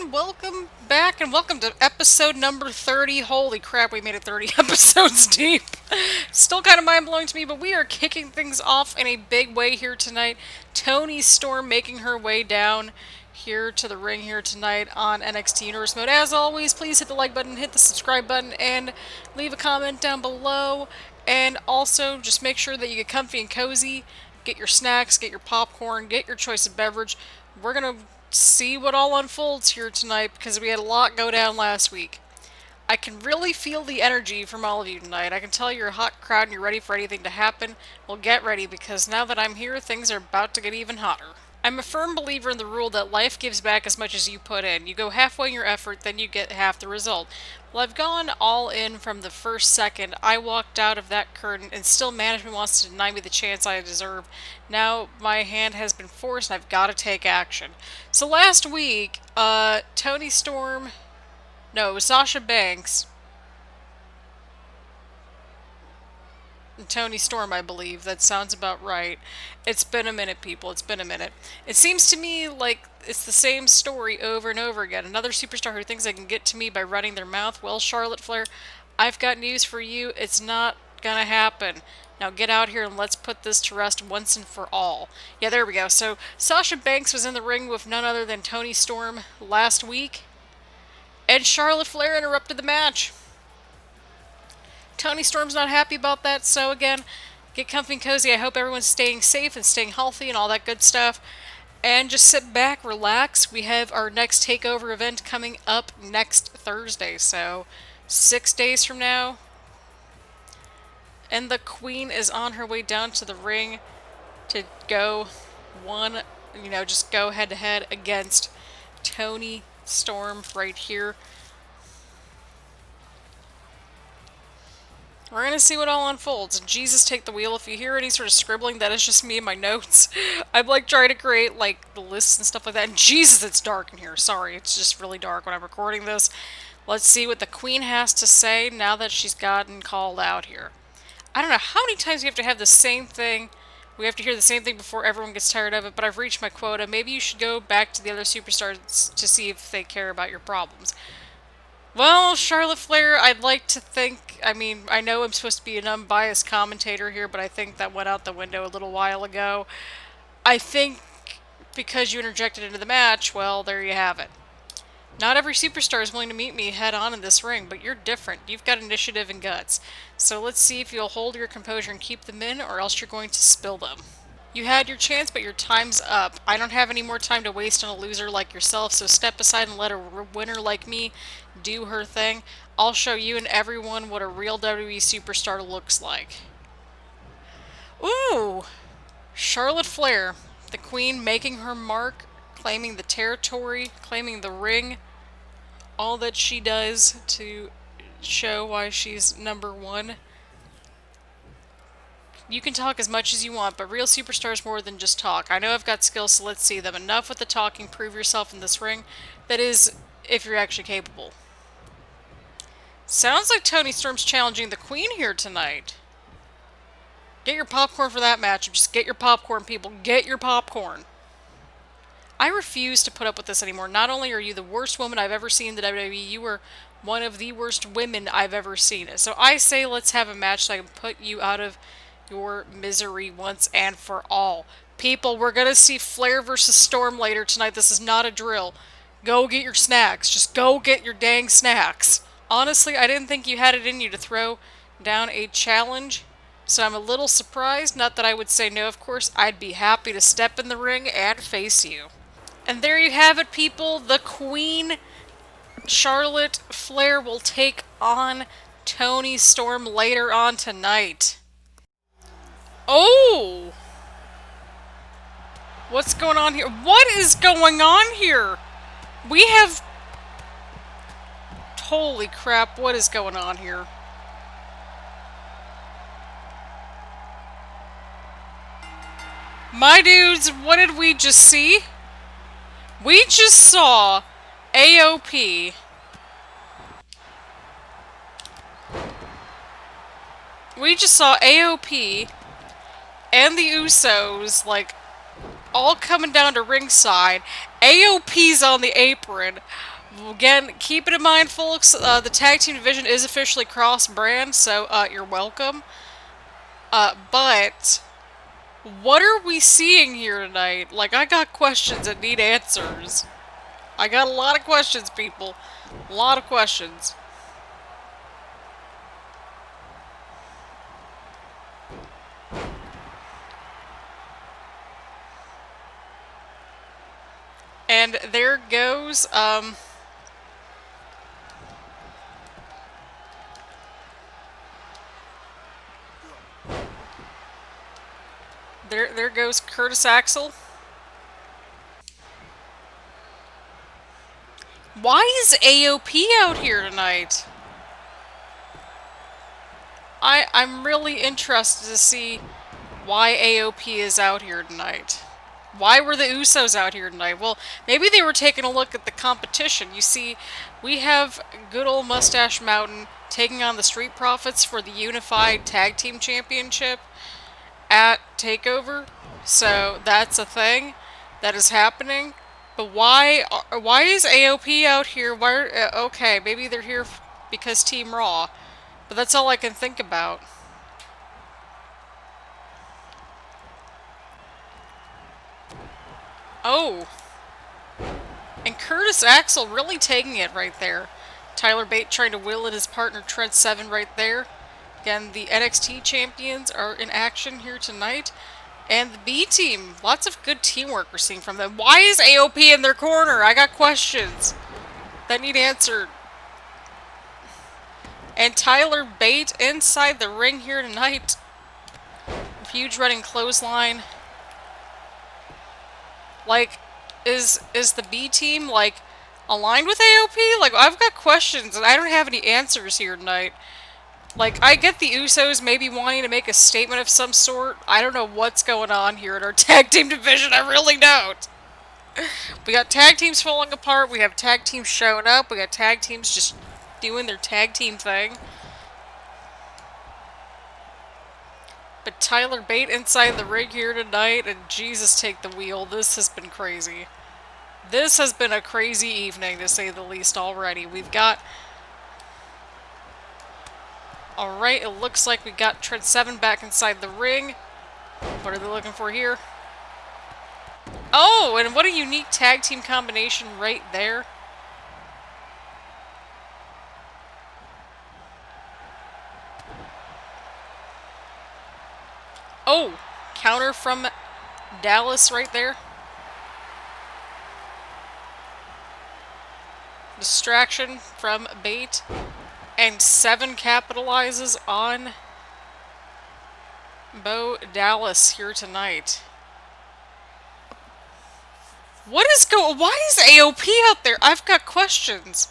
everyone, welcome back and welcome to episode number 30. Holy crap, we made it 30 episodes deep. Still kind of mind-blowing to me, but we are kicking things off in a big way here tonight. Toni Storm making her way down here to the ring here tonight on NXT Universe Mode. As always, please hit the like button, hit the subscribe button, and leave a comment down below. And also, just make sure that you get comfy and cozy, get your snacks, get your popcorn, get your choice of beverage. We're going to see what all unfolds here tonight because we had a lot go down last week. I can really feel the energy from all of you tonight. I can tell you're a hot crowd and you're ready for anything to happen. Well, get ready because now that I'm here, things are about to get even hotter. I'm a firm believer in the rule that life gives back as much as you put in. You go halfway in your effort, then you get half the result. Well, I've gone all in from the first second I walked out of that curtain, and still management wants to deny me the chance I deserve. Now my hand has been forced, and I've got to take action. So last week, Toni Storm... No, it was Sasha Banks and Toni Storm, I believe. That sounds about right. It's been a minute, people. It's been a minute. It seems to me like it's the same story over and over again. Another superstar who thinks they can get to me by running their mouth. Well, Charlotte Flair, I've got news for you. It's not gonna happen. Now get out here and let's put this to rest once and for all. Yeah, there we go. So Sasha Banks was in the ring with none other than Toni Storm last week, and Charlotte Flair interrupted the match. Toni Storm's not happy about that, so again, get comfy and cozy. I hope everyone's staying safe and staying healthy and all that good stuff. And just sit back, relax. We have our next Takeover event coming up next Thursday, so 6 days from now. And the Queen is on her way down to the ring to go just go head-to-head against Toni Storm right here. We're going to see what all unfolds. Jesus, take the wheel. If you hear any sort of scribbling, that is just me in my notes. I'm like trying to create like the lists and stuff like that. And Jesus, it's dark in here. Sorry, it's just really dark when I'm recording this. Let's see what the Queen has to say now that she's gotten called out here. I don't know how many times we have to have the same thing. We have to hear the same thing before everyone gets tired of it, but I've reached my quota. Maybe you should go back to the other superstars to see if they care about your problems. Well, Charlotte Flair, I'd like to think, I know I'm supposed to be an unbiased commentator here, but I think that went out the window a little while ago. I think because you interjected into the match, well, there you have it. Not every superstar is willing to meet me head-on in this ring, but you're different. You've got initiative and guts. So let's see if you'll hold your composure and keep them in, or else you're going to spill them. You had your chance, but your time's up. I don't have any more time to waste on a loser like yourself, so step aside and let a winner like me do her thing. I'll show you and everyone what a real WWE superstar looks like. Ooh! Charlotte Flair, the Queen, making her mark, claiming the territory, claiming the ring, all that she does to show why she's number one. You can talk as much as you want, but real superstars more than just talk. I know I've got skills, so let's see them. Enough with the talking. Prove yourself in this ring. That is, if you're actually capable. Sounds like Toni Storm's challenging the Queen here tonight. Get your popcorn for that match. Just get your popcorn, people. Get your popcorn. I refuse to put up with this anymore. Not only are you the worst woman I've ever seen in the WWE, you are one of the worst women I've ever seen. So I say let's have a match so I can put you out of your misery once and for all. People, we're gonna see Flair versus Storm later tonight. This is not a drill. Go get your snacks. Just go get your dang snacks. Honestly, I didn't think you had it in you to throw down a challenge, so I'm a little surprised. Not that I would say no, of course. I'd be happy to step in the ring and face you. And there you have it, people. The Queen, Charlotte Flair, will take on Toni Storm later on tonight. Oh! What's going on here? What is going on here? We have... Holy crap, what is going on here? My dudes, what did we just see? We just saw AOP. We just saw AOP and the Usos, like, all coming down to ringside. AOP's on the apron. Again, keep it in mind, folks, the tag team division is officially cross-brand, so you're welcome. But what are we seeing here tonight? Like, I got questions that need answers. I got a lot of questions, people. A lot of questions. And there goes, there goes Curtis Axel. Why is AOP out here tonight? I'm really interested to see why AOP is out here tonight. Why were the Usos out here tonight? Well, maybe they were taking a look at the competition. You see, we have good old Moustache Mountain taking on the Street Profits for the Unified Tag Team Championship at Takeover. So that's a thing that is happening. But why is AOP out here? Why? Okay, maybe they're here because Team Raw. But that's all I can think about. Oh. And Curtis Axel really taking it right there. Tyler Bate trying to will in his partner Trent Seven right there. Again, the NXT champions are in action here tonight. And the B team, lots of good teamwork we're seeing from them. Why is AOP in their corner? I got questions that need answered. And Tyler Bate inside the ring here tonight. Huge running clothesline. Like, is the B team, like, aligned with AOP? Like, I've got questions and I don't have any answers here tonight. Like, I get the Usos maybe wanting to make a statement of some sort. I don't know what's going on here in our tag team division. I really don't. We got tag teams falling apart. We have tag teams showing up. We got tag teams just doing their tag team thing. But Tyler Bate inside the ring here tonight, and Jesus take the wheel. This has been crazy. This has been a crazy evening, to say the least, already. We've got... Alright, it looks like we got Trent Seven back inside the ring. What are they looking for here? Oh, and what a unique tag team combination right there. Oh, counter from Dallas right there. Distraction from Bate. And Seven capitalizes on Bo Dallas here tonight. Why is AOP out there? I've got questions.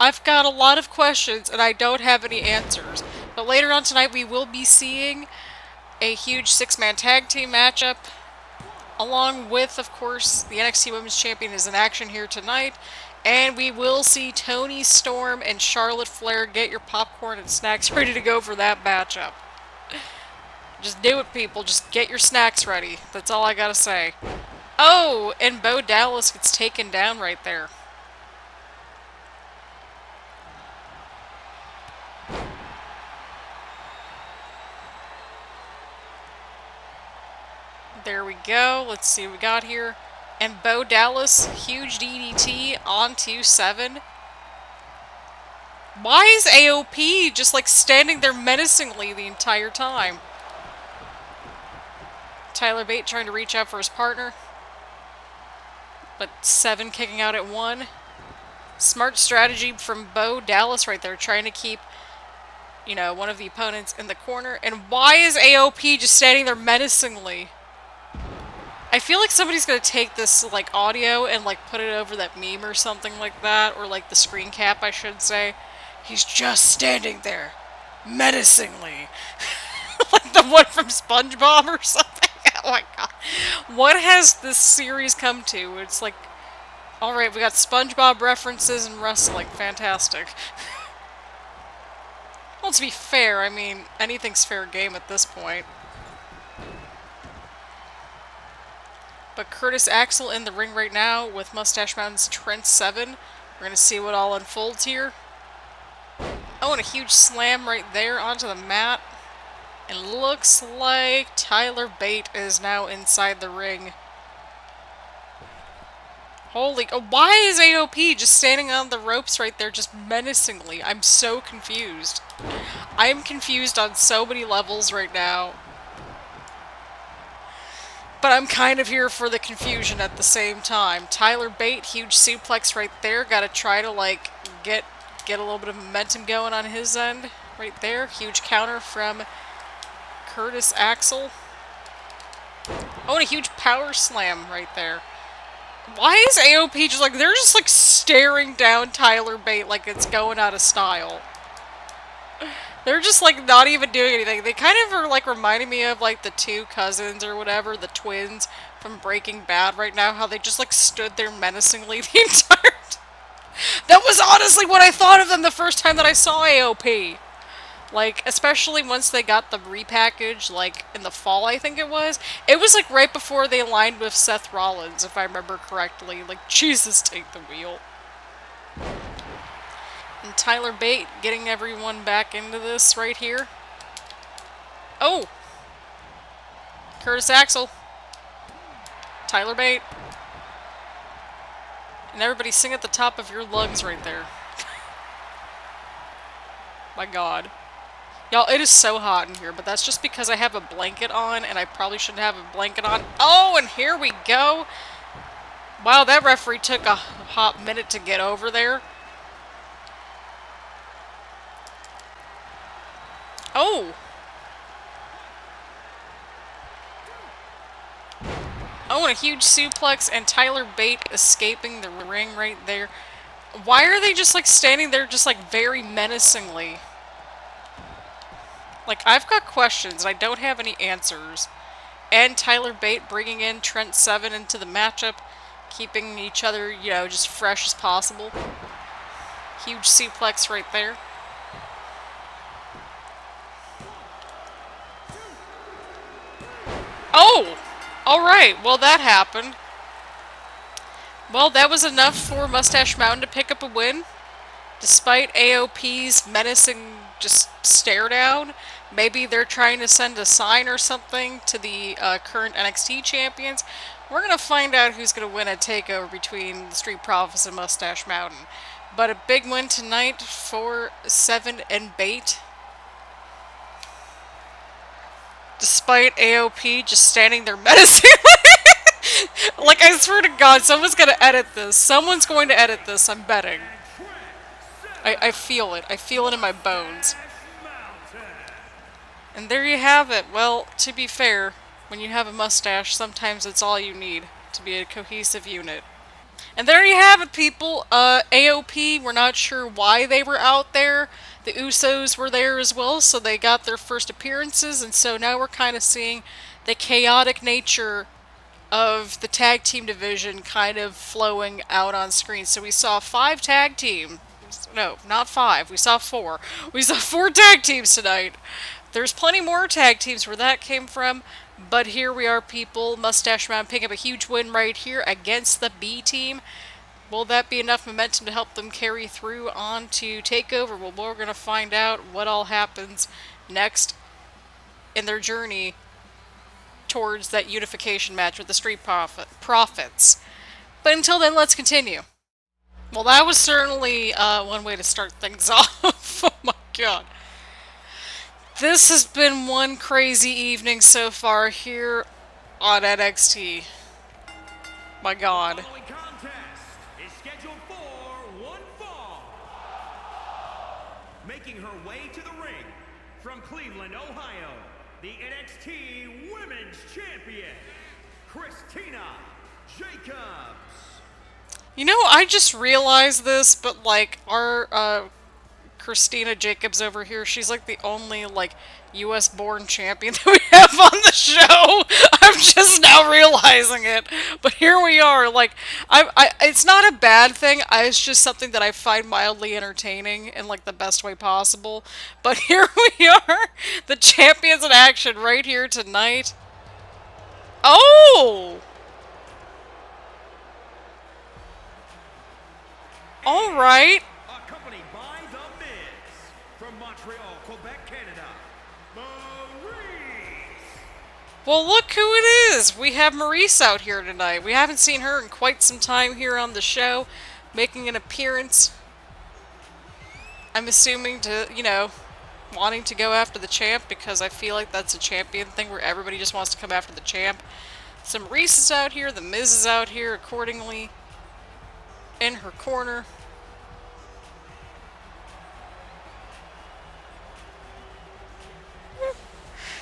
I've got a lot of questions and I don't have any answers. But later on tonight we will be seeing a huge six-man tag team matchup. Along with, of course, the NXT Women's Champion is in action here tonight. And we will see Toni Storm and Charlotte Flair. Get your popcorn and snacks ready to go for that matchup. Just do it, people. Just get your snacks ready. That's all I gotta say. Oh, and Bo Dallas gets taken down right there. There we go. Let's see what we got here. And Bo Dallas, huge DDT onto Seven. Why is AOP just like standing there menacingly the entire time? Tyler Bate trying to reach out for his partner. But Seven kicking out at one. Smart strategy from Bo Dallas right there, trying to keep, you know, one of the opponents in the corner. And why is AOP just standing there menacingly? I feel like somebody's gonna take this, like, audio and, like, put it over that meme or something like that. Or, like, the screen cap, I should say. He's just standing there, menacingly. Like the one from SpongeBob or something. Oh my god. What has this series come to? It's like, alright, we got SpongeBob references and wrestling. Fantastic. Well, to be fair, I mean, anything's fair game at this point. But Curtis Axel in the ring right now with Moustache Mountain's Trent Seven. We're gonna see what all unfolds here. Oh, and a huge slam right there onto the mat. It looks like Tyler Bate is now inside the ring. Holy... Oh, why is AOP just standing on the ropes right there just menacingly? I'm so confused. I am confused on so many levels right now. But I'm kind of here for the confusion at the same time. Tyler Bate, huge suplex right there. Gotta try to, like, get a little bit of momentum going on his end. Right there. Huge counter from Curtis Axel. Oh, and a huge power slam right there. Why is AOP just like... They're just, like, staring down Tyler Bate like it's going out of style. They're just, like, not even doing anything. They kind of are, like, reminding me of, like, the two cousins or whatever, the twins from Breaking Bad right now, how they just, like, stood there menacingly the entire time. That was honestly what I thought of them the first time that I saw AOP. Like, especially once they got the repackage, like, in the fall, I think it was. It was, like, right before they aligned with Seth Rollins, if I remember correctly. Like, Jesus, take the wheel. And Tyler Bate getting everyone back into this right here. Oh! Curtis Axel. Tyler Bate. And everybody sing at the top of your lungs right there. My god. Y'all, it is so hot in here, but that's just because I have a blanket on, and I probably shouldn't have a blanket on. Oh, and here we go! Wow, that referee took a hot minute to get over there. Oh! Oh, and a huge suplex, and Tyler Bate escaping the ring right there. Why are they just, like, standing there just, like, very menacingly? Like, I've got questions, and I don't have any answers. And Tyler Bate bringing in Trent Seven into the matchup, keeping each other, you know, just fresh as possible. Huge suplex right there. Oh! Alright, well that happened. Well, that was enough for Moustache Mountain to pick up a win. Despite AOP's menacing just stare down. Maybe they're trying to send a sign or something to the current NXT champions. We're going to find out who's going to win a takeover between the Street Profits and Moustache Mountain. But a big win tonight for Seven and Bate. Despite AOP just standing there menacingly. Like, I swear to God, someone's going to edit this. Someone's going to edit this, I'm betting. I feel it. I feel it in my bones. And there you have it. Well, to be fair, when you have a mustache, sometimes it's all you need to be a cohesive unit. And there you have it, people. AOP, we're not sure why they were out there. The Usos were there as well, so they got their first appearances, and so now we're kind of seeing the chaotic nature of the tag team division kind of flowing out on screen. So we saw 5 tag teams. No, not 5. We saw 4. We saw 4 tag teams tonight. There's plenty more tag teams where that came from, but here we are, people. Moustache Mountain picking up a huge win right here against the B team. Will that be enough momentum to help them carry through on to TakeOver? Well, we're going to find out what all happens next in their journey towards that unification match with the Street Profits. But until then, let's continue. Well, that was certainly one way to start things off. Oh my god. This has been one crazy evening so far here on NXT. My god. The following contest is scheduled for one fall. Making her way to the ring from Cleveland, Ohio, the NXT Women's Champion, Christina Jacobs. You know, I just realized this, but like our Christina Jacobs over here, she's like the only like US born champion that we have on the show. I'm just now realizing it. But here we are. Like it's not a bad thing. It's just something that I find mildly entertaining in like the best way possible. But here we are, the champions in action right here tonight. Oh! All right. Accompanied by The Miz. From Montreal, Quebec, Canada, Maryse. Well, look who it is. We have Maryse out here tonight. We haven't seen her in quite some time here on the show, making an appearance. I'm assuming to, wanting to go after the champ, because I feel like that's a champion thing where everybody just wants to come after the champ. So Maryse is out here, the Miz is out here accordingly in her corner.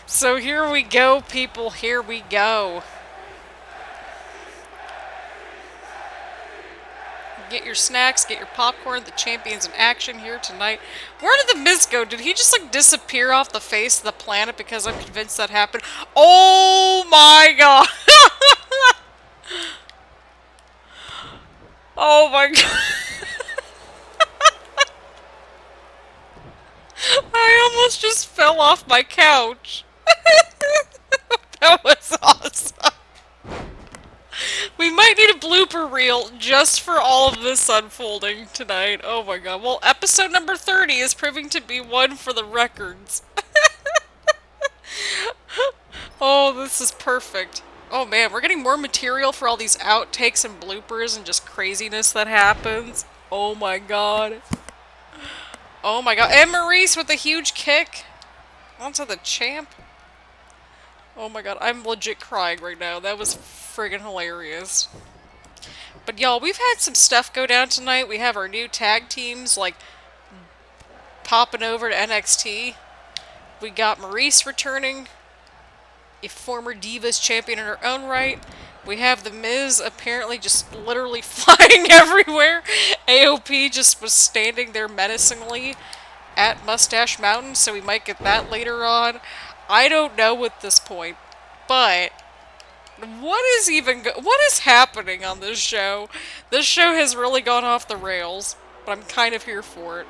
So here we go, people, here we go. Get your snacks, get your popcorn. The champion's in action here tonight. Where did the Miz go? Did he just like disappear off the face of the planet? Because I'm convinced that happened. Oh my god! Oh my god! I almost just fell off my couch. That was awesome. We might need a blooper reel just for all of this unfolding tonight. Oh my god. Well, episode number 30 is proving to be one for the records. Oh, this is perfect. Oh man, we're getting more material for all these outtakes and bloopers and just craziness that happens. Oh my god. Oh my god. And Maryse with a huge kick onto the champ. Oh my god, I'm legit crying right now. That was friggin' hilarious. But y'all, we've had some stuff go down tonight. We have our new tag teams, like, popping over to NXT. We got Maryse returning, a former Divas champion in her own right. We have The Miz apparently just literally flying everywhere. AOP just was standing there menacingly at Moustache Mountain, so we might get that later on. I don't know at this point, but what is happening on this show? This show has really gone off the rails, but I'm kind of here for it.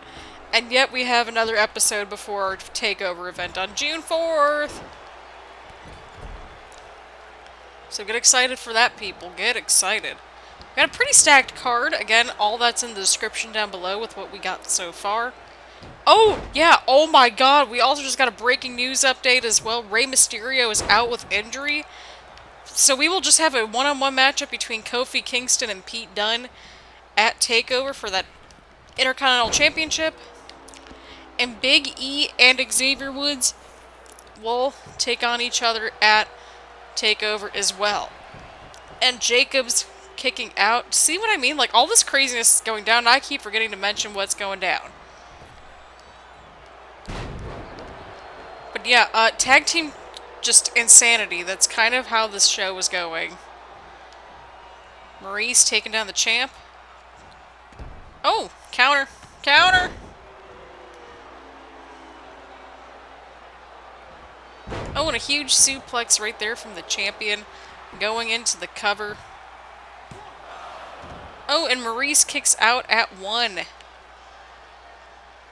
And yet we have another episode before our Takeover event on June 4th. So get excited for that, people. Get excited. We got a pretty stacked card. Again, all that's in the description down below with what we got so far. Oh, yeah. Oh my god. We also just got a breaking news update as well. Rey Mysterio is out with injury. So we will just have a one-on-one matchup between Kofi Kingston and Pete Dunne at TakeOver for that Intercontinental Championship. And Big E and Xavier Woods will take on each other at TakeOver as well. And Jacobs kicking out. See what I mean? Like, all this craziness is going down, and I keep forgetting to mention what's going down. But yeah, tag team just insanity. That's kind of how this show was going. Maryse taking down the champ. Oh, counter. Counter! Oh, and a huge suplex right there from the champion going into the cover. Oh, and Maryse kicks out at 1.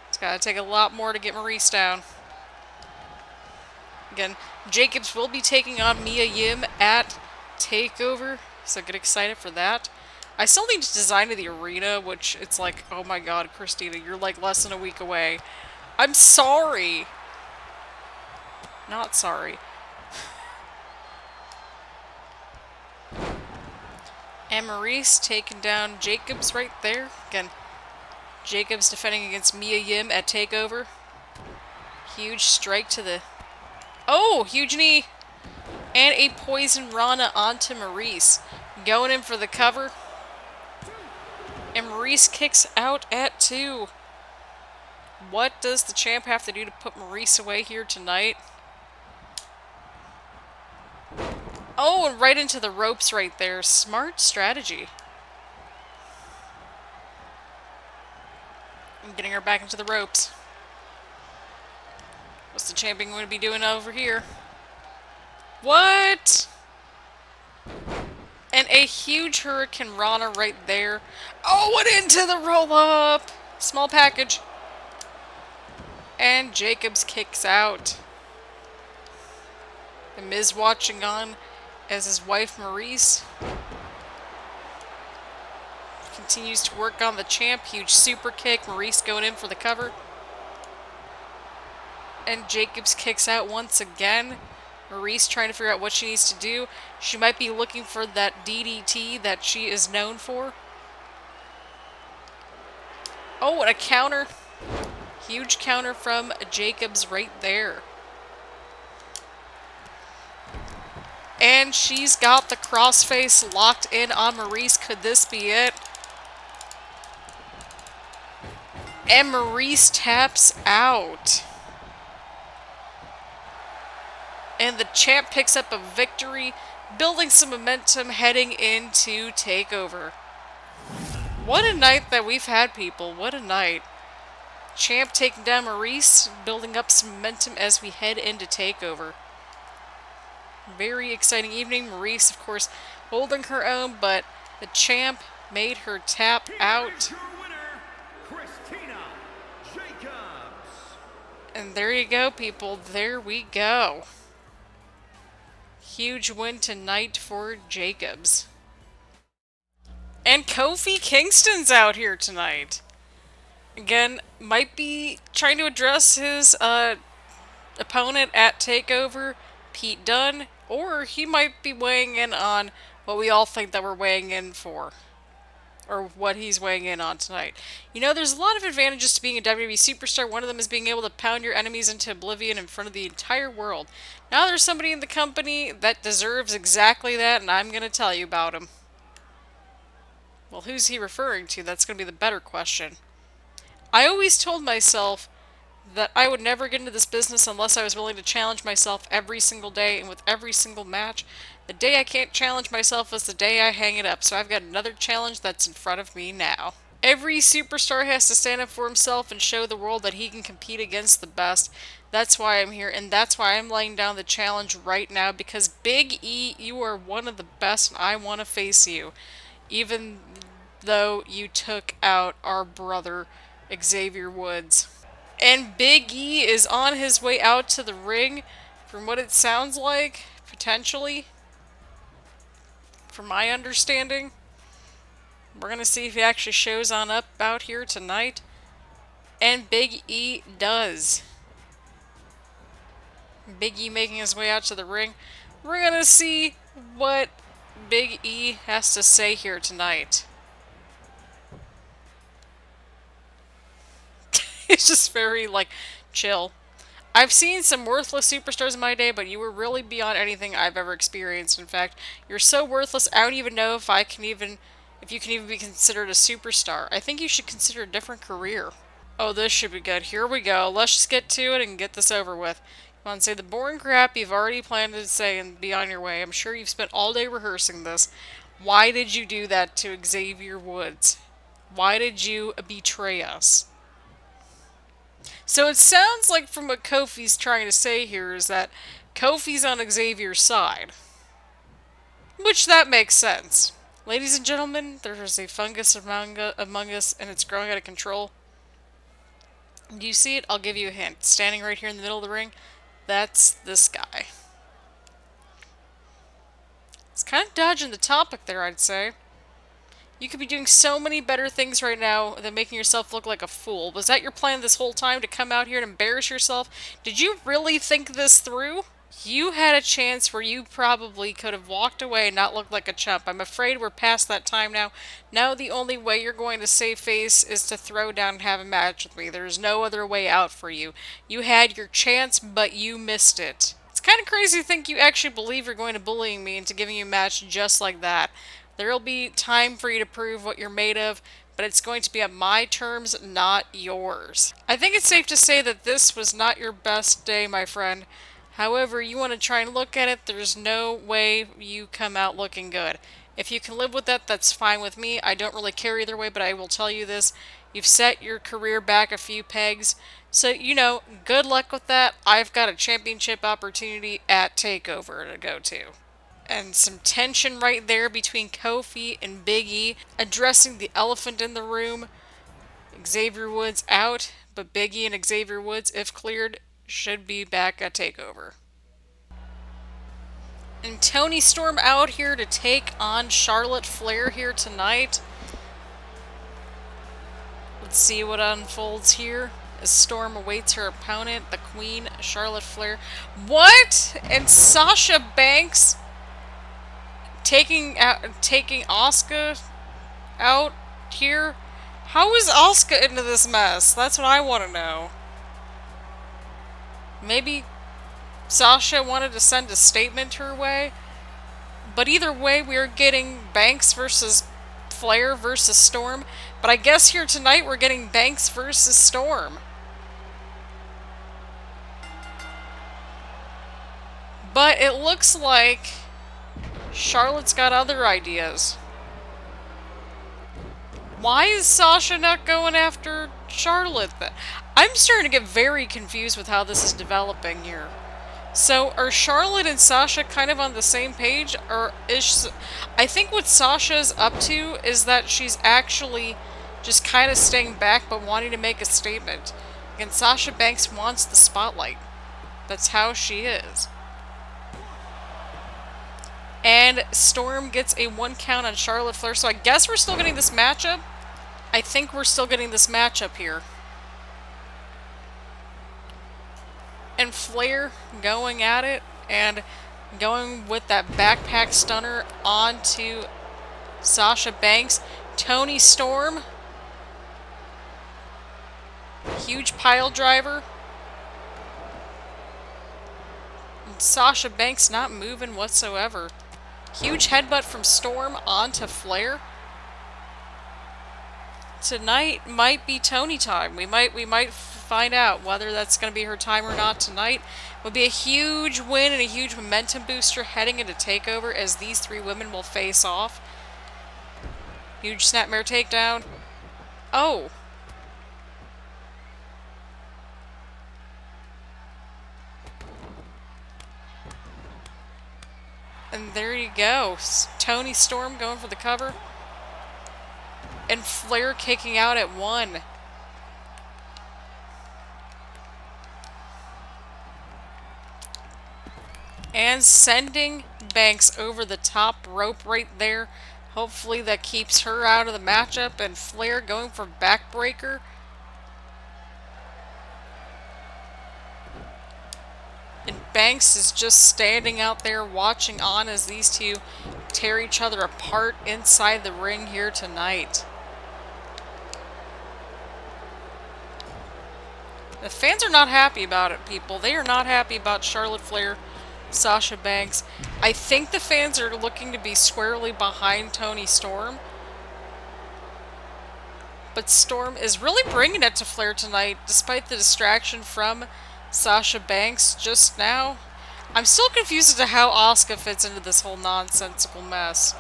It's gotta take a lot more to get Maryse down. Again, Jacobs will be taking on Mia Yim at TakeOver, so get excited for that. I still need to design the arena, which it's like, oh my god, Christina, you're like less than a week away. I'm sorry. Not sorry. And Maryse taking down Jacobs right there. Again, Jacobs defending against Mia Yim at TakeOver. Huge strike to the... Oh, huge knee. And a Poison Rana onto Maryse. Going in for the cover. And Maryse kicks out at 2. What does the champ have to do to put Maryse away here tonight? Oh, and right into the ropes right there. Smart strategy. I'm getting her back into the ropes. What's the champion going to be doing over here? What? And a huge Hurricane Rana right there. Oh, and into the roll-up. Small package. And Jacobs kicks out. The Miz watching on as his wife Maryse continues to work on the champ. Huge super kick. Maryse going in for the cover. And Jacobs kicks out once again. Maryse trying to figure out what she needs to do. She might be looking for that DDT that she is known for. Oh, and a counter. Huge counter from Jacobs right there. And she's got the crossface locked in on Maryse. Could this be it? And Maryse taps out. And the champ picks up a victory, building some momentum heading into TakeOver. What a night that we've had, people. What a night. Champ taking down Maryse, building up some momentum as we head into TakeOver. Very exciting evening. Maryse, of course, holding her own, but the champ made her tap out. Your winner, Christina Jacobs. And there you go, people. There we go. Huge win tonight for Jacobs. And Kofi Kingston's out here tonight. Again, might be trying to address his opponent at TakeOver, Pete Dunne, or he might be weighing in on what we all think that we're weighing in for. Or what he's weighing in on tonight. You know, there's a lot of advantages to being a WWE superstar. One of them is being able to pound your enemies into oblivion in front of the entire world. Now there's somebody in the company that deserves exactly that, and I'm going to tell you about him. Well, who's he referring to? That's going to be the better question. I always told myself that I would never get into this business unless I was willing to challenge myself every single day and with every single match. The day I can't challenge myself is the day I hang it up, so I've got another challenge that's in front of me now. Every superstar has to stand up for himself and show the world that he can compete against the best. That's why I'm here, and that's why I'm laying down the challenge right now, because Big E, you are one of the best, and I want to face you. Even though you took out our brother, Xavier Woods. And Big E is on his way out to the ring, from what it sounds like, potentially. From my understanding. We're going to see if he actually shows on up out here tonight. And Big E does. Big E making his way out to the ring. We're going to see what Big E has to say here tonight. It's just very, like, chill. I've seen some worthless superstars in my day, but you were really beyond anything I've ever experienced. In fact, you're so worthless, I don't even know if you can even be considered a superstar. I think you should consider a different career. Oh, this should be good. Here we go. Let's just get to it and get this over with. Come on, say the boring crap you've already planned to say and be on your way. I'm sure you've spent all day rehearsing this. Why did you do that to Xavier Woods? Why did you betray us? So it sounds like from what Kofi's trying to say here is that Kofi's on Xavier's side. Which that makes sense. Ladies and gentlemen, there's a fungus among us and it's growing out of control. Do you see it? I'll give you a hint. Standing right here in the middle of the ring, that's this guy. It's kind of dodging the topic there, I'd say. You could be doing so many better things right now than making yourself look like a fool. Was that your plan this whole time, to come out here and embarrass yourself? Did you really think this through? You had a chance where you probably could have walked away and not looked like a chump. I'm afraid we're past that time now. Now the only way you're going to save face is to throw down and have a match with me. There's no other way out for you. You had your chance, but you missed it. It's kind of crazy to think you actually believe you're going to bullying me into giving you a match just like that. There'll be time for you to prove what you're made of, but it's going to be on my terms, not yours. I think it's safe to say that this was not your best day, my friend. However, you want to try and look at it, there's no way you come out looking good. If you can live with that, that's fine with me. I don't really care either way, but I will tell you this. You've set your career back a few pegs. So, you know, good luck with that. I've got a championship opportunity at TakeOver to go to. And some tension right there between Kofi and Big E, addressing the elephant in the room. Xavier Woods out, but Big E and Xavier Woods, if cleared, should be back at TakeOver. And Toni Storm out here to take on Charlotte Flair here tonight. Let's see what unfolds here as Storm awaits her opponent, the Queen, Charlotte Flair. What? And Sasha Banks taking Asuka out here? How is Asuka into this mess? That's what I want to know. Maybe Sasha wanted to send a statement her way? But either way, we're getting Banks versus Flair versus Storm. But I guess here tonight we're getting Banks versus Storm. But it looks like Charlotte's got other ideas. Why is Sasha not going after Charlotte then? I'm starting to get very confused with how this is developing here. So, are Charlotte and Sasha kind of on the same page? Or is... I think what Sasha's up to is that she's actually just kind of staying back but wanting to make a statement. And Sasha Banks wants the spotlight. That's how she is. And Storm gets a 1 count on Charlotte Flair. So I guess we're still getting this matchup. I think we're still getting this matchup here. And Flair going at it and going with that backpack stunner onto Sasha Banks. Toni Storm. Huge pile driver. And Sasha Banks not moving whatsoever. Huge headbutt from Storm onto Flair. Tonight might be Toni time. We might find out whether that's going to be her time or not tonight. Would be a huge win and a huge momentum booster heading into Takeover as these three women will face off. Huge snapmare takedown. Oh. And there you go. Toni Storm going for the cover. And Flair kicking out at 1. And sending Banks over the top rope right there. Hopefully that keeps her out of the matchup. And Flair going for backbreaker. And Banks is just standing out there watching on as these two tear each other apart inside the ring here tonight. The fans are not happy about it, people. They are not happy about Charlotte Flair, Sasha Banks. I think the fans are looking to be squarely behind Toni Storm. But Storm is really bringing it to Flair tonight, despite the distraction from Sasha Banks just now. I'm still confused as to how Asuka fits into this whole nonsensical mess.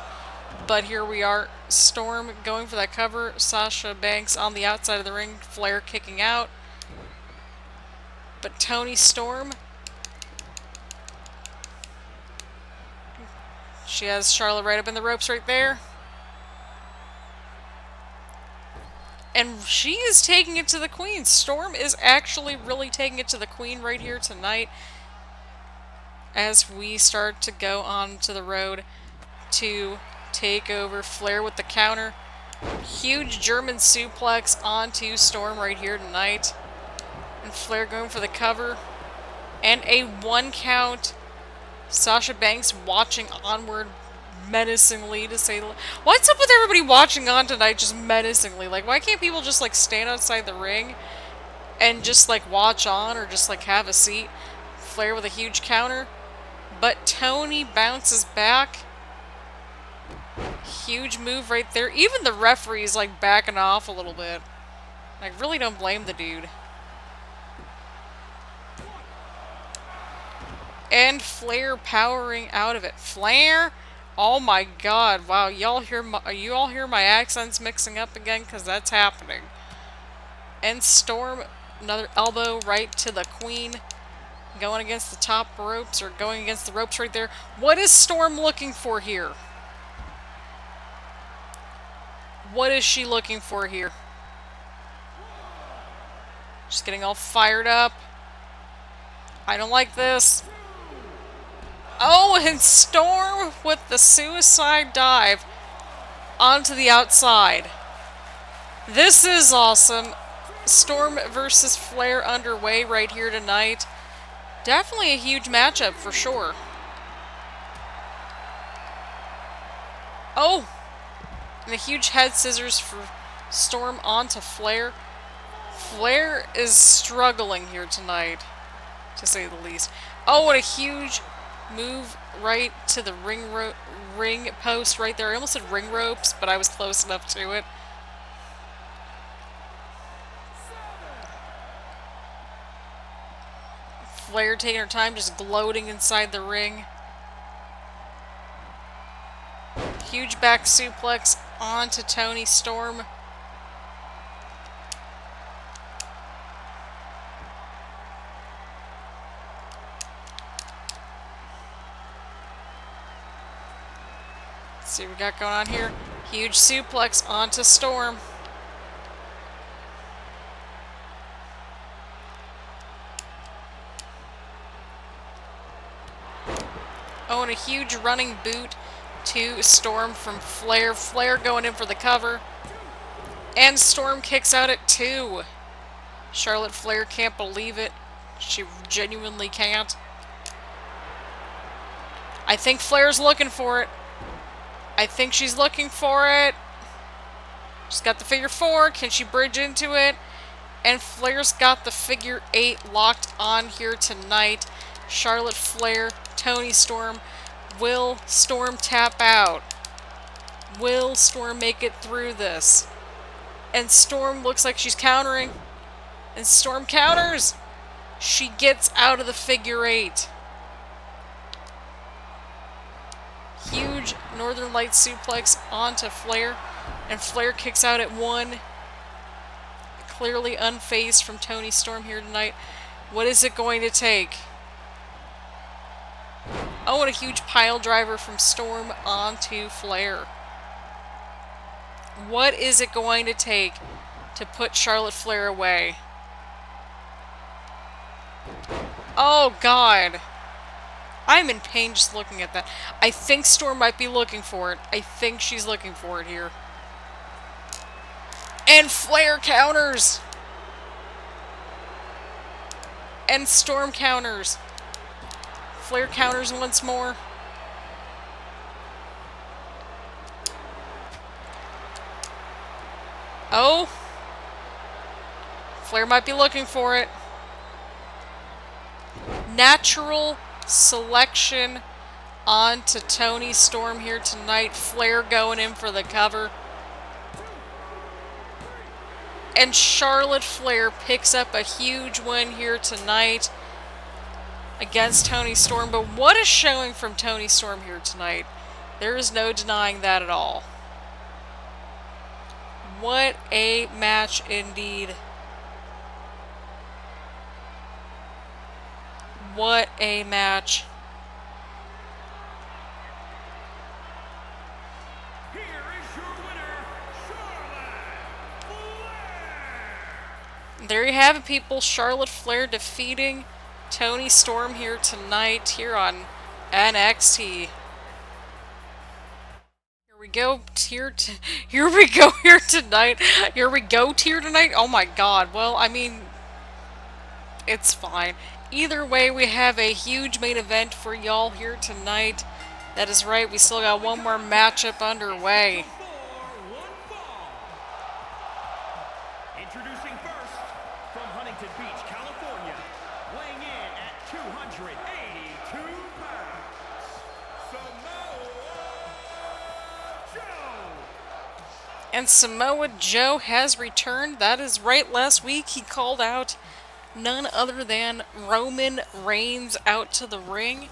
But here we are. Storm going for that cover. Sasha Banks on the outside of the ring. Flair kicking out. But Toni Storm, she has Charlotte right up in the ropes right there. And she is taking it to the Queen. Storm is actually really taking it to the Queen right here tonight as we start to go on to the road to Takeover. Flair with the counter. Huge German suplex onto Storm right here tonight. And Flair going for the cover. And a 1 count. Sasha Banks watching onward menacingly to say... What's up with everybody watching on tonight just menacingly? Like, why can't people just, like, stand outside the ring and just, like, watch on or just, like, have a seat? Flair with a huge counter. But Toni bounces back. Huge move right there. Even the referee's, like, backing off a little bit. I really don't blame the dude. And Flair powering out of it. Flair? Oh my god. Wow, you all hear my accents mixing up again? Because that's happening. And Storm, another elbow right to the Queen. Going against the top ropes, or going against the ropes right there. What is Storm looking for here? What is she looking for here? Just getting all fired up. I don't like this. Oh, and Storm with the suicide dive onto the outside. This is awesome. Storm versus Flair underway right here tonight. Definitely a huge matchup for sure. Oh! And a huge head scissors for Storm onto Flair. Flair is struggling here tonight, to say the least. Oh, and a huge move right to the ring post right there. I almost said ring ropes, but I was close enough to it. Flair taking her time, just gloating inside the ring. Huge back suplex onto Toni Storm. Let's see what we got going on here. Huge suplex onto Storm. Oh, and a huge running boot to Storm from Flair. Flair going in for the cover. And Storm kicks out at 2. Charlotte Flair can't believe it. She genuinely can't. I think Flair's looking for it. I think she's looking for it. She's got the figure 4. Can she bridge into it? And Flair's got the figure 8 locked on here tonight. Charlotte Flair, Toni Storm. Will Storm tap out? Will Storm make it through this? And Storm looks like she's countering. And Storm counters. She gets out of the figure 8. Huge Northern Lights suplex onto Flair. And Flair kicks out at 1. Clearly unfazed from Toni Storm here tonight. What is it going to take? Oh, and a huge pile driver from Storm onto Flair. What is it going to take to put Charlotte Flair away? Oh, God. I'm in pain just looking at that. I think Storm might be looking for it. I think she's looking for it here. And Flair counters! And Storm counters. Flair counters once more. Oh! Flair might be looking for it. Natural selection onto Toni Storm here tonight. Flair going in for the cover. And Charlotte Flair picks up a huge win here tonight against Toni Storm. But what a showing from Toni Storm here tonight. There is no denying that at all. What a match indeed. What a match. Here is your winner, Charlotte Flair. There you have it, people. Charlotte Flair defeating Toni Storm here tonight here on NXT. Here we go here tonight. Here we go here tonight. Oh my God. Well, I mean, it's fine. Either way, we have a huge main event for y'all here tonight. That is right. We still got one more matchup underway. Introducing first, from Huntington Beach, California, weighing in at 282 pounds, Samoa Joe. And Samoa Joe has returned. That is right. Last week he called out none other than Roman Reigns out to the ring.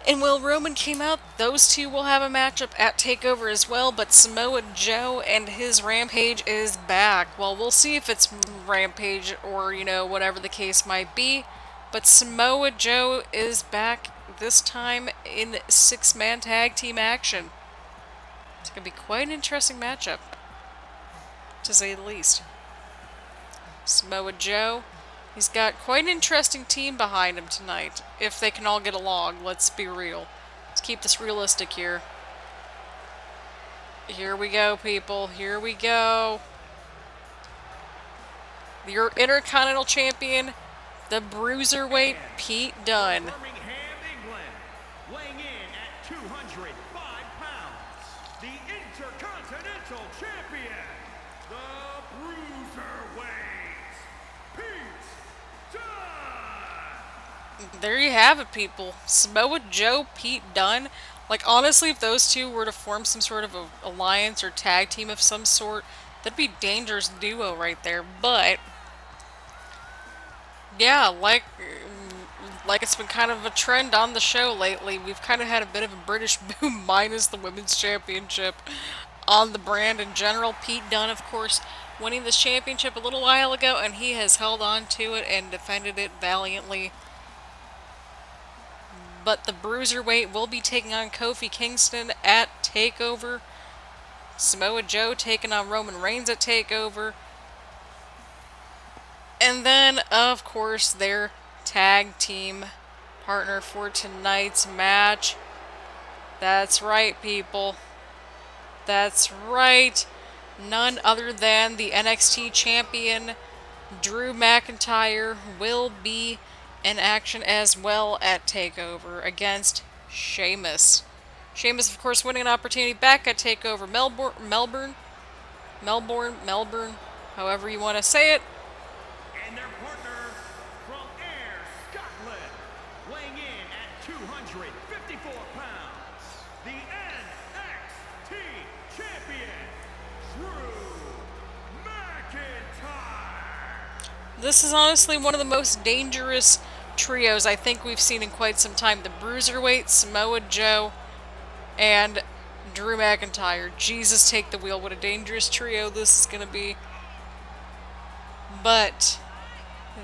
And while Roman came out, those two will have a matchup at Takeover as well, but Samoa Joe and his Rampage is back. Well, we'll see if it's Rampage or, you know, whatever the case might be. But Samoa Joe is back, this time in 6-man tag team action. It's going to be quite an interesting matchup, to say the least. Samoa Joe, he's got quite an interesting team behind him tonight. If they can all get along, let's be real. Let's keep this realistic here. Here we go, people. Here we go. your Intercontinental Champion, the Bruiserweight Pete Dunne. Birmingham, England, weighing in at 205 pounds, the Intercontinental Champion, the Bruiserweight, Pete Dunne. There you have it, people. Samoa Joe, Pete Dunne. Like, honestly, if those two were to form some sort of a alliance or tag team of some sort, that'd be a dangerous duo right there. But yeah, like it's been kind of a trend on the show lately. We've kind of had a bit of a British boom minus the Women's Championship on the brand in general. Pete Dunne, of course, winning this championship a little while ago, and he has held on to it and defended it valiantly. But the Bruiserweight will be taking on Kofi Kingston at Takeover. Samoa Joe taking on Roman Reigns at Takeover. And then, of course, their tag team partner for tonight's match. That's right, people. That's right. None other than the NXT champion, Drew McIntyre, will be in action as well at TakeOver against Sheamus. Sheamus, of course, winning an opportunity back at TakeOver Melbourne, however you want to say it. And their partner from Ayr, Scotland, weighing in at 254 pounds, the NXT champion, Drew McIntyre. This is honestly one of the most dangerous trios I think we've seen in quite some time. The Bruiserweight, Samoa Joe, and Drew McIntyre. Jesus, take the wheel. What a dangerous trio this is going to be. But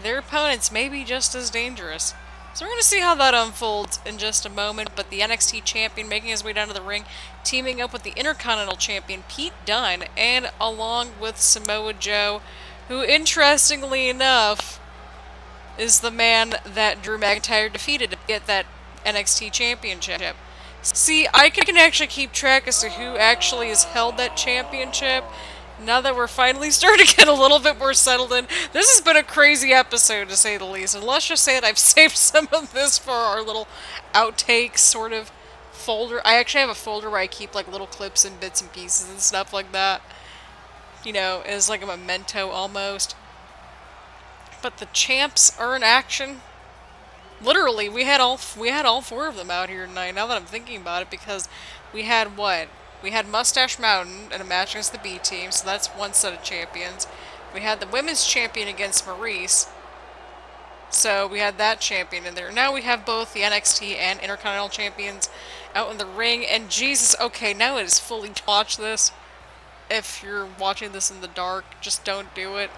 their opponents may be just as dangerous. So we're going to see how that unfolds in just a moment. But the NXT champion making his way down to the ring, teaming up with the Intercontinental champion, Pete Dunne, and along with Samoa Joe, who, interestingly enough, is the man that Drew McIntyre defeated to get that NXT championship. See, I can actually keep track as to who actually has held that championship now that we're finally starting to get a little bit more settled in. This has been a crazy episode, to say the least. And let's just say that I've saved some of this for our little outtakes sort of folder. I actually have a folder where I keep like little clips and bits and pieces and stuff like that. You know, as like a memento almost. But the champs are in action. Literally, we had all four of them out here tonight, now that I'm thinking about it, because we had what? We had Moustache Mountain in a match against the B team, so that's one set of champions. We had the women's champion against Maryse, so we had that champion in there. Now we have both the NXT and Intercontinental champions out in the ring, and Jesus, okay, now it is fully... Watch this. If you're watching this in the dark, just don't do it.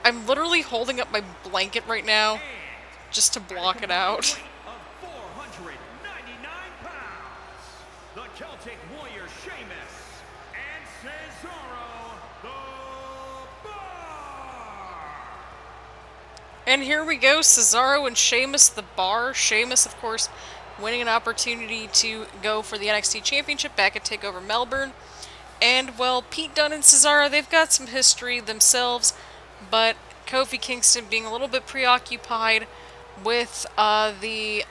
I'm literally holding up my blanket right now, just to block it out. Of 499 pounds, the Celtic Warrior Sheamus and Cesaro the Bar. And here we go, Cesaro and Sheamus the Bar. Sheamus, of course, winning an opportunity to go for the NXT Championship back at TakeOver Melbourne. And, well, Pete Dunne and Cesaro, they've got some history themselves, but Kofi Kingston being a little bit preoccupied with the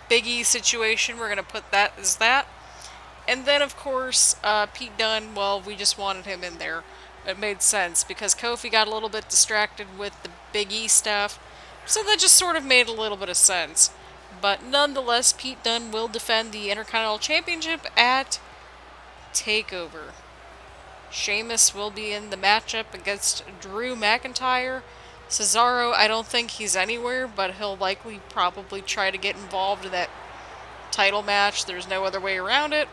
Big E situation. We're going to put that as that. And then, of course, Pete Dunne, well, we just wanted him in there. It made sense because Kofi got a little bit distracted with the Big E stuff. So that just sort of made a little bit of sense. But nonetheless, Pete Dunne will defend the Intercontinental Championship at TakeOver. Sheamus will be in the matchup against Drew McIntyre. Cesaro, I don't think he's anywhere, but he'll likely probably try to get involved in that title match. There's no other way around it.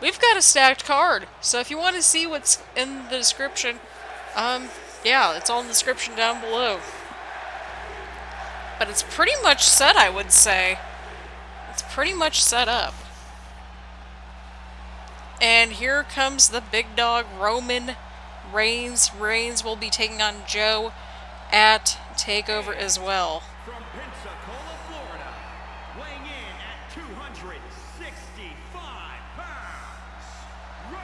We've got a stacked card, so if you want to see what's in the description, yeah, it's all in the description down below. But it's pretty much set, I would say. It's pretty much set up. And here comes the big dog, Roman Reigns. Reigns will be taking on Joe at TakeOver as well. From Pensacola, Florida, weighing in at 265 pounds, Roman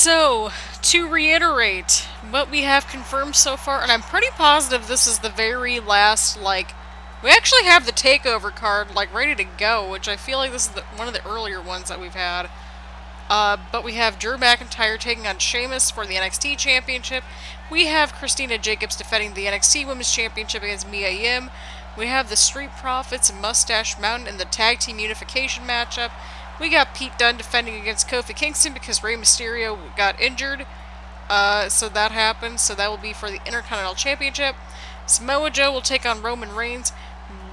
So, to reiterate what we have confirmed so far, and I'm pretty positive this is the very last, like, we actually have the Takeover card, like, ready to go, which I feel like this is one of the earlier ones that we've had. But we have Drew McIntyre taking on Sheamus for the NXT Championship. We have Christina Jacobs defending the NXT Women's Championship against Mia Yim. We have the Street Profits and Moustache Mountain in the Tag Team Unification matchup. We got Pete Dunne defending against Kofi Kingston because Rey Mysterio got injured. So that happened. So that will be for the Intercontinental Championship. Samoa Joe will take on Roman Reigns.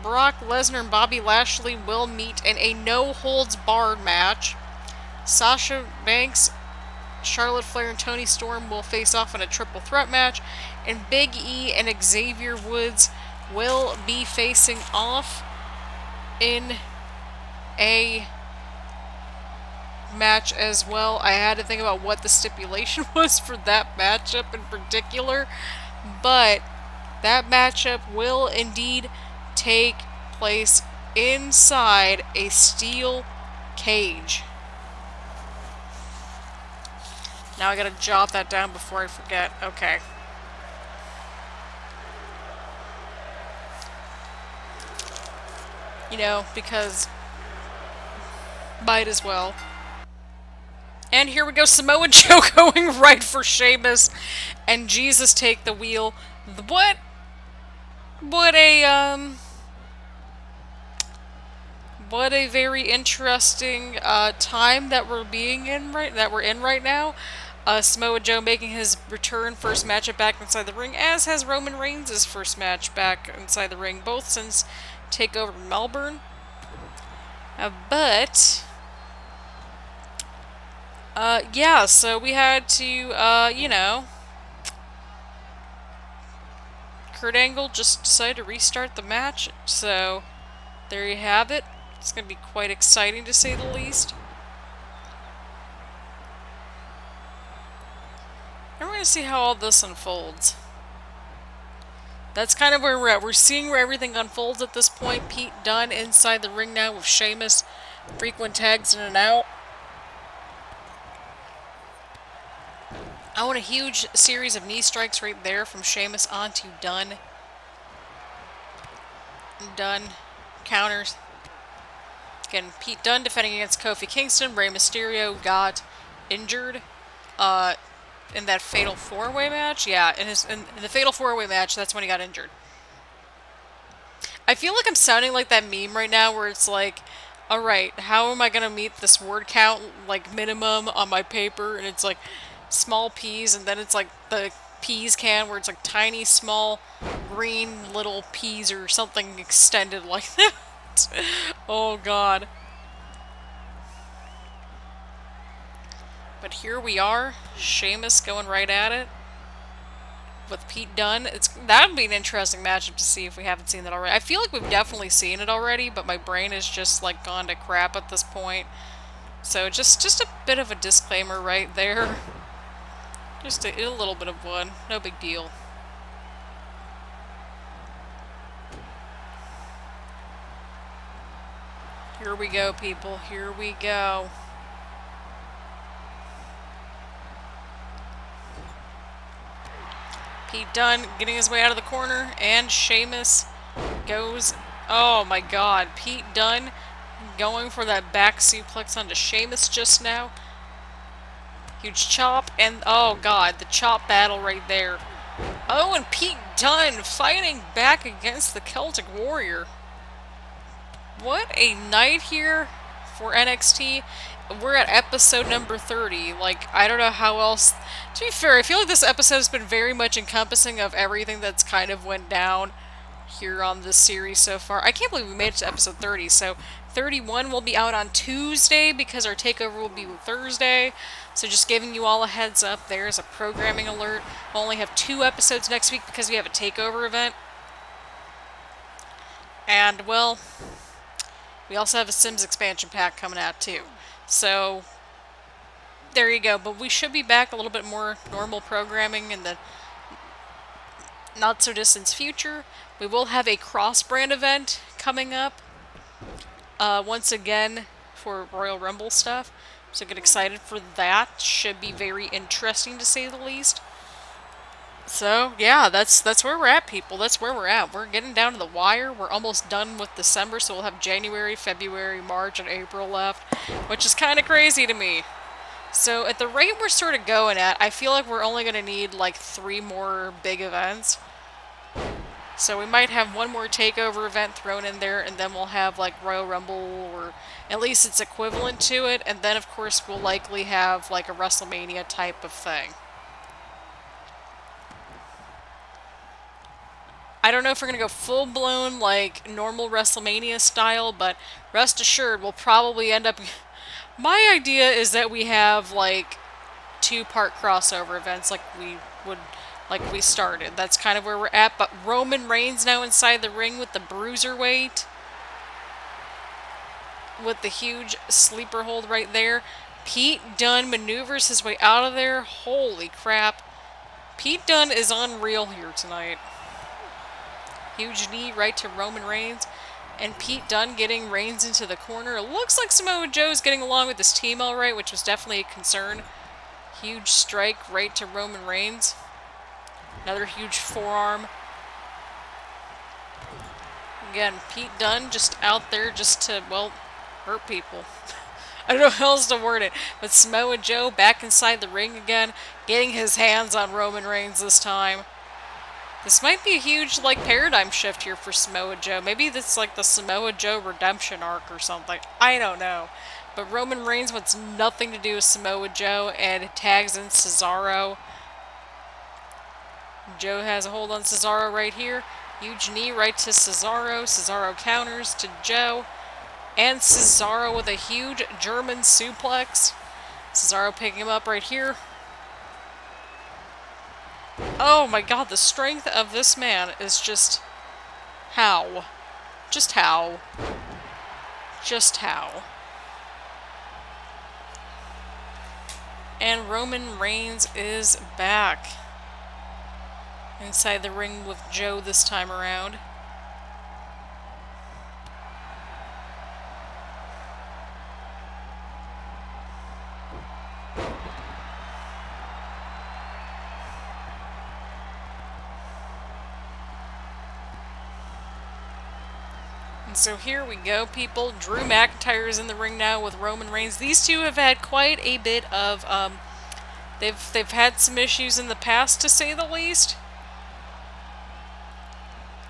Brock Lesnar and Bobby Lashley will meet in a no-holds-barred match. Sasha Banks, Charlotte Flair, and Toni Storm will face off in a triple threat match. And Big E and Xavier Woods will be facing off in a match as well. I had to think about what the stipulation was for that matchup in particular, but that matchup will indeed take place inside a steel cage. Now I gotta jot that down before I forget. Okay. You know, because might as well. And here we go, Samoa Joe going right for Sheamus, and Jesus take the wheel. What a very interesting time that we're in right now. Samoa Joe making his return, first matchup back inside the ring, as has Roman Reigns' first match back inside the ring, both since Takeover Melbourne. Yeah, so we had to, you know, Kurt Angle just decided to restart the match, so there you have it. It's going to be quite exciting, to say the least. And we're going to see how all this unfolds. That's kind of where we're at. We're seeing where everything unfolds at this point. Pete Dunne inside the ring now with Sheamus. Frequent tags in and out. I want a huge series of knee strikes right there from Sheamus onto Dunne. Dunne counters. Again, Pete Dunne defending against Kofi Kingston. Rey Mysterio got injured in that Fatal 4-Way match. Yeah, in the Fatal 4-Way match, that's when he got injured. I feel like I'm sounding like that meme right now where it's like, alright, how am I going to meet this word count, like, minimum on my paper? And it's like small peas, and then it's like the peas can where it's like tiny, small, green little peas or something extended like that. Oh god. But here we are, Sheamus going right at it with Pete Dunne. That would be an interesting matchup to see if we haven't seen that already. I feel like we've definitely seen it already, but my brain is just like gone to crap at this point. So just a bit of a disclaimer right there. Just a little bit of one. No big deal. Here we go, people. Here we go. Pete Dunne getting his way out of the corner, and Sheamus goes... Oh my god. Pete Dunne going for that back suplex onto Sheamus just now. Huge chop, and oh god, the chop battle right there. Oh, and Pete Dunne fighting back against the Celtic Warrior. What a night here for NXT. We're at episode number 30. Like, I don't know how else... To be fair, I feel like this episode has been very much encompassing of everything that's kind of went down here on this series so far. I can't believe we made it to episode 30, so 31 will be out on Tuesday because our takeover will be Thursday. So just giving you all a heads up, there's a programming alert. We'll only have 2 episodes next week because we have a takeover event. And, well, we also have a Sims expansion pack coming out too. So, there you go. But we should be back a little bit more normal programming in the not-so-distant future. We will have a cross-brand event coming up. Once again, for Royal Rumble stuff. So get excited for that. Should be very interesting to say the least. So yeah, that's where we're at, people. That's where we're at. We're getting down to the wire. We're almost done with December, so we'll have January, February, March, and April left, which is kind of crazy to me. So at the rate we're sort of going at, I feel like we're only going to need like 3 more big events. So we might have one more takeover event thrown in there, and then we'll have like Royal Rumble, or at least it's equivalent to it, and then of course we'll likely have like a WrestleMania type of thing. I don't know if we're going to go full-blown, like, normal WrestleMania style, but rest assured, we'll probably end up... My idea is that we have, like, 2-part crossover events like we started. That's kind of where we're at, but Roman Reigns now inside the ring with the bruiserweight. With the huge sleeper hold right there. Pete Dunne maneuvers his way out of there. Holy crap. Pete Dunne is unreal here tonight. Huge knee right to Roman Reigns. And Pete Dunne getting Reigns into the corner. It looks like Samoa Joe's getting along with his team alright, which was definitely a concern. Huge strike right to Roman Reigns. Another huge forearm. Again, Pete Dunne just out there just to, well, hurt people. I don't know how else to word it. But Samoa Joe back inside the ring again, getting his hands on Roman Reigns this time. This might be a huge, like, paradigm shift here for Samoa Joe. Maybe this is like the Samoa Joe redemption arc or something. I don't know. But Roman Reigns wants nothing to do with Samoa Joe and tags in Cesaro. Joe has a hold on Cesaro right here. Huge knee right to Cesaro. Cesaro counters to Joe. And Cesaro with a huge German suplex. Cesaro picking him up right here. Oh my god, the strength of this man is just... How? Just how? Just how? And Roman Reigns is back. Inside the ring with Joe this time around. And so here we go, people. Drew McIntyre is in the ring now with Roman Reigns. These two have had quite a bit of, they've had some issues in the past, to say the least.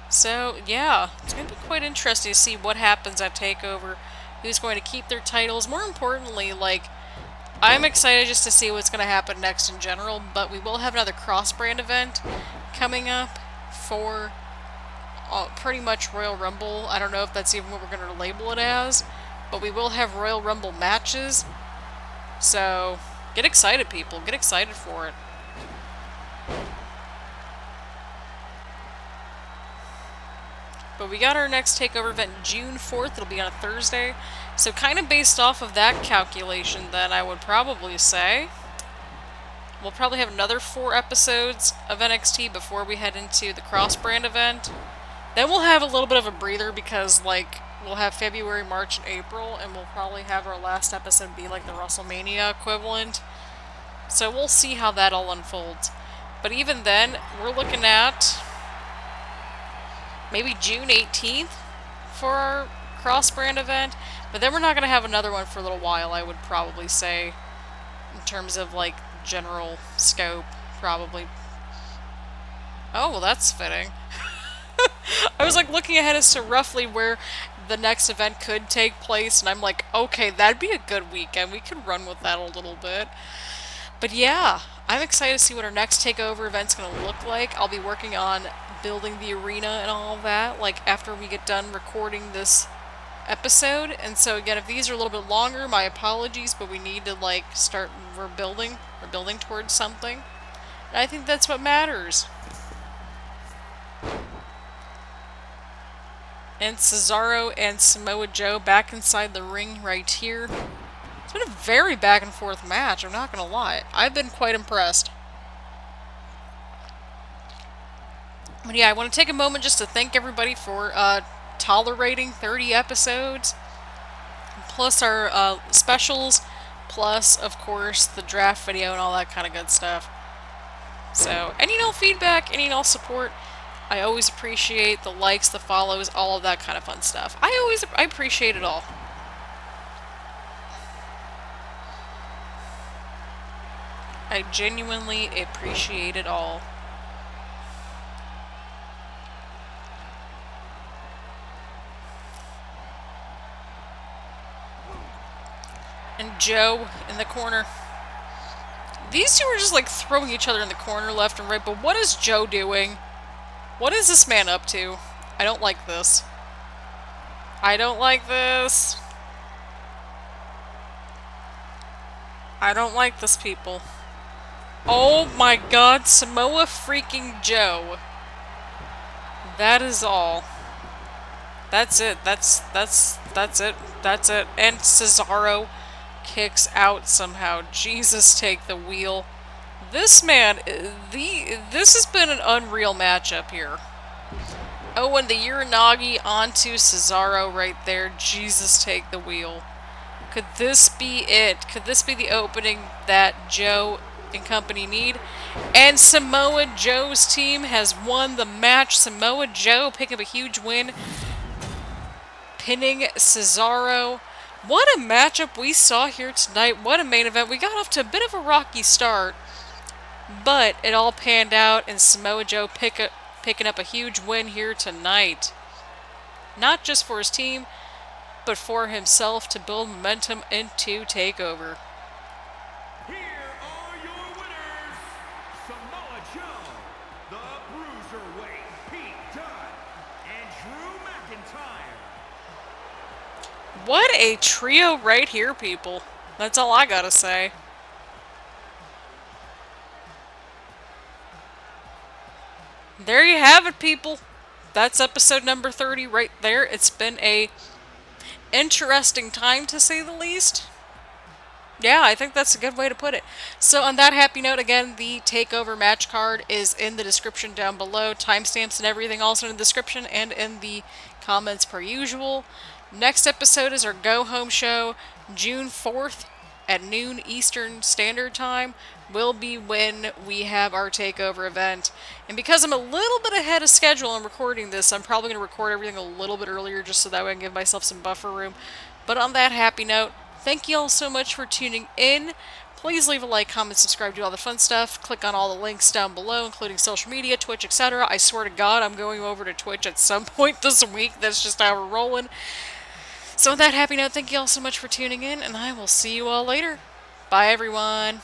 So, yeah, it's going to be quite interesting to see what happens at TakeOver. Who's going to keep their titles. More importantly, like, I'm excited just to see what's going to happen next in general, but we will have another cross-brand event coming up for pretty much Royal Rumble. I don't know if that's even what we're going to label it as, but we will have Royal Rumble matches. So, get excited, people. Get excited for it. But we got our next TakeOver event June 4th. It'll be on a Thursday. So kind of based off of that calculation, then I would probably say we'll probably have another 4 episodes of NXT before we head into the cross-brand event. Then we'll have a little bit of a breather because, like, we'll have February, March, and April, and we'll probably have our last episode be like the WrestleMania equivalent. So we'll see how that all unfolds. But even then, we're looking at maybe June 18th for our cross-brand event, but then we're not going to have another one for a little while, I would probably say, in terms of, like, general scope, probably. Oh, well, that's fitting. I was, like, looking ahead as to roughly where the next event could take place, and I'm like, okay, that'd be a good weekend. We could run with that a little bit. But yeah, I'm excited to see what our next TakeOver event's going to look like. I'll be working on building the arena and all that, like, after we get done recording this episode. And so again, if these are a little bit longer, my apologies, but we need to, like, start, we're building towards something. And I think that's what matters. And Cesaro and Samoa Joe back inside the ring right here. It's been a very back and forth match, I'm not gonna lie. I've been quite impressed. But yeah, I want to take a moment just to thank everybody for tolerating 30 episodes. Plus our specials plus, of course, the draft video and all that kind of good stuff. So, any and all feedback, any and all support, I always appreciate the likes, the follows, all of that kind of fun stuff. I appreciate it all. I genuinely appreciate it all. And Joe in the corner. These two are just like throwing each other in the corner left and right, but what is Joe doing? What is this man up to? I don't like this. I don't like this. I don't like this, people. Oh my god, Samoa freaking Joe. That is all. That's it. That's it. That's it. And Cesaro kicks out somehow. Jesus, take the wheel. This man, this has been an unreal matchup here. Oh, and the Uranagi onto Cesaro right there. Jesus, take the wheel. Could this be it? Could this be the opening that Joe and company need? And Samoa Joe's team has won the match. Samoa Joe picking up a huge win, pinning Cesaro. What a matchup we saw here tonight. What a main event. We got off to a bit of a rocky start, but it all panned out, and Samoa Joe picking up a huge win here tonight. Not just for his team, but for himself to build momentum into TakeOver. Here are your winners, Samoa Joe, the Bruiserweight Pete Dunne, and Drew McIntyre. What a trio right here, people. That's all I gotta say. There you have it, people. That's episode number 30 right there. It's been a interesting time, to say the least. Yeah, I think that's a good way to put it. So on that happy note, again, the TakeOver match card is in the description down below. Timestamps and everything also in the description and in the comments per usual. Next episode is our Go Home show, June 4th at noon Eastern Standard Time. Will be when we have our TakeOver event. And because I'm a little bit ahead of schedule in recording this, I'm probably going to record everything a little bit earlier just so that way I can give myself some buffer room. But on that happy note, thank you all so much for tuning in. Please leave a like, comment, subscribe, do all the fun stuff. Click on all the links down below, including social media, Twitch, etc. I swear to God, I'm going over to Twitch at some point this week. That's just how we're rolling. So on that happy note, thank you all so much for tuning in, and I will see you all later. Bye, everyone.